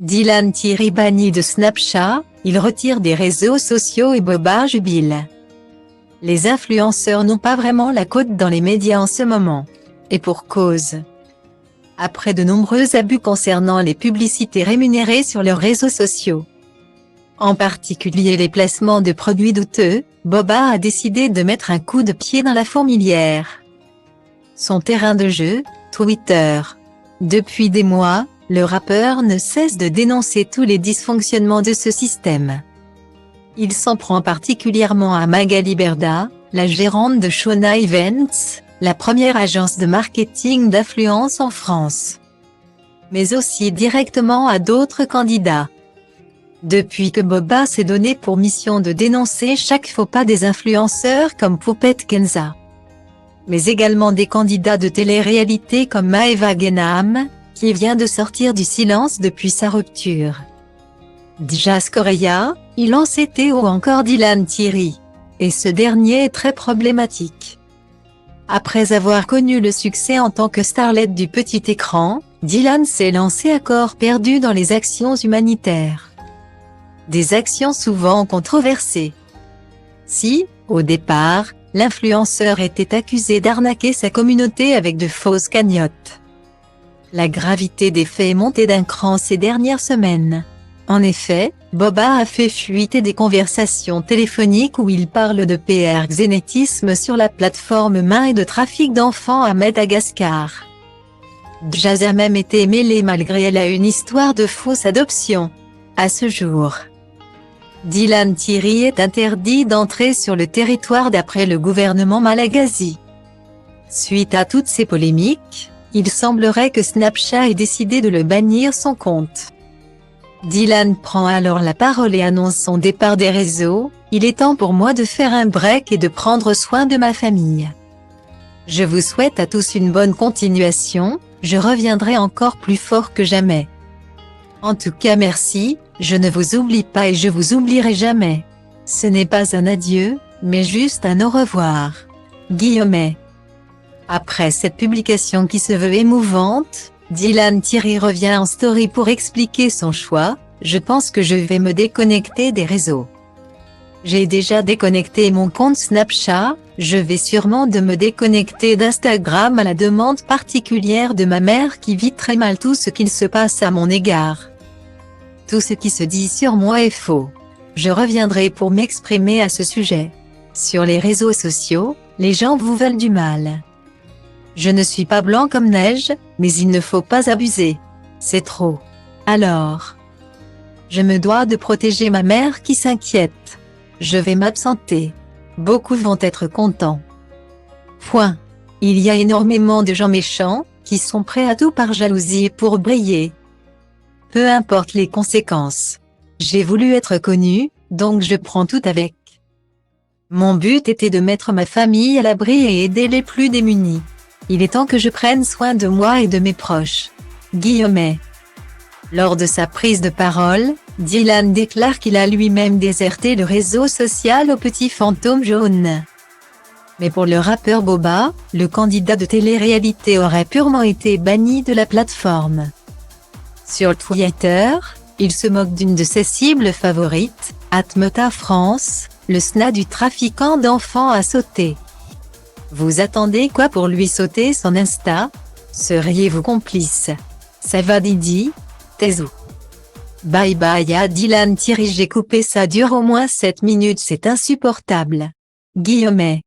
Dylan Thierry banni de Snapchat, il retire des réseaux sociaux et Boba jubile. Les influenceurs n'ont pas vraiment la cote dans les médias en ce moment. Et pour cause. Après de nombreux abus concernant les publicités rémunérées sur leurs réseaux sociaux, en particulier les placements de produits douteux, Boba a décidé de mettre un coup de pied dans la fourmilière. Son terrain de jeu, Twitter. Depuis des mois, le rappeur ne cesse de dénoncer tous les dysfonctionnements de ce système. Il s'en prend particulièrement à Magali Berda, la gérante de Shona Events, la première agence de marketing d'influence en France. Mais aussi directement à d'autres candidats. Depuis que Boba s'est donné pour mission de dénoncer chaque faux pas des influenceurs comme Poupette Kenza, mais également des candidats de télé-réalité comme Maeva Genam, qui vient de sortir du silence depuis sa rupture. Djas Correia, Ilan Seté ou encore Dylan Thierry. Et ce dernier est très problématique. Après avoir connu le succès en tant que starlette du petit écran, Dylan s'est lancé à corps perdu dans les actions humanitaires. Des actions souvent controversées. Si, au départ, l'influenceur était accusé d'arnaquer sa communauté avec de fausses cagnottes, la gravité des faits est montée d'un cran ces dernières semaines. En effet, Boba a fait fuiter des conversations téléphoniques où il parle de proxénétisme sur la plateforme Main et de trafic d'enfants à Madagascar. Djas a même été mêlée malgré elle à une histoire de fausse adoption. À ce jour, Dylan Thierry est interdit d'entrer sur le territoire d'après le gouvernement malagasy. Suite à toutes ces polémiques, il semblerait que Snapchat ait décidé de le bannir son compte. Dylan prend alors la parole et annonce son départ des réseaux. Il est temps pour moi de faire un break et de prendre soin de ma famille. Je vous souhaite à tous une bonne continuation, je reviendrai encore plus fort que jamais. En tout cas merci, je ne vous oublie pas et je vous oublierai jamais. Ce n'est pas un adieu, mais juste un au revoir. Guillaumet. Après cette publication qui se veut émouvante, Dylan Thierry revient en story pour expliquer son choix. Je pense que je vais me déconnecter des réseaux. J'ai déjà déconnecté mon compte Snapchat, je vais sûrement me déconnecter d'Instagram à la demande particulière de ma mère qui vit très mal tout ce qu'il se passe à mon égard. Tout ce qui se dit sur moi est faux. Je reviendrai pour m'exprimer à ce sujet. Sur les réseaux sociaux, les gens vous veulent du mal. Je ne suis pas blanc comme neige, mais il ne faut pas abuser. C'est trop. Alors, je me dois de protéger ma mère qui s'inquiète. Je vais m'absenter. Beaucoup vont être contents. Point. Il y a énormément de gens méchants, qui sont prêts à tout par jalousie et pour briller. Peu importe les conséquences. J'ai voulu être connu, donc je prends tout avec. Mon but était de mettre ma famille à l'abri et aider les plus démunis. Il est temps que je prenne soin de moi et de mes proches. Guillaumet. Lors de sa prise de parole, Dylan déclare qu'il a lui-même déserté le réseau social au petit fantôme jaune. Mais pour le rappeur Boba, le candidat de télé-réalité aurait purement été banni de la plateforme. Sur Twitter, il se moque d'une de ses cibles favorites, Atmeta France, le SNA du trafiquant d'enfants à sauter. Vous attendez quoi pour lui sauter son Insta? Seriez-vous complice? Ça va Didi? Taisez-vous. Bye bye à Dylan Thierry, j'ai coupé ça dure au moins 7 minutes, c'est insupportable. Guillaumet.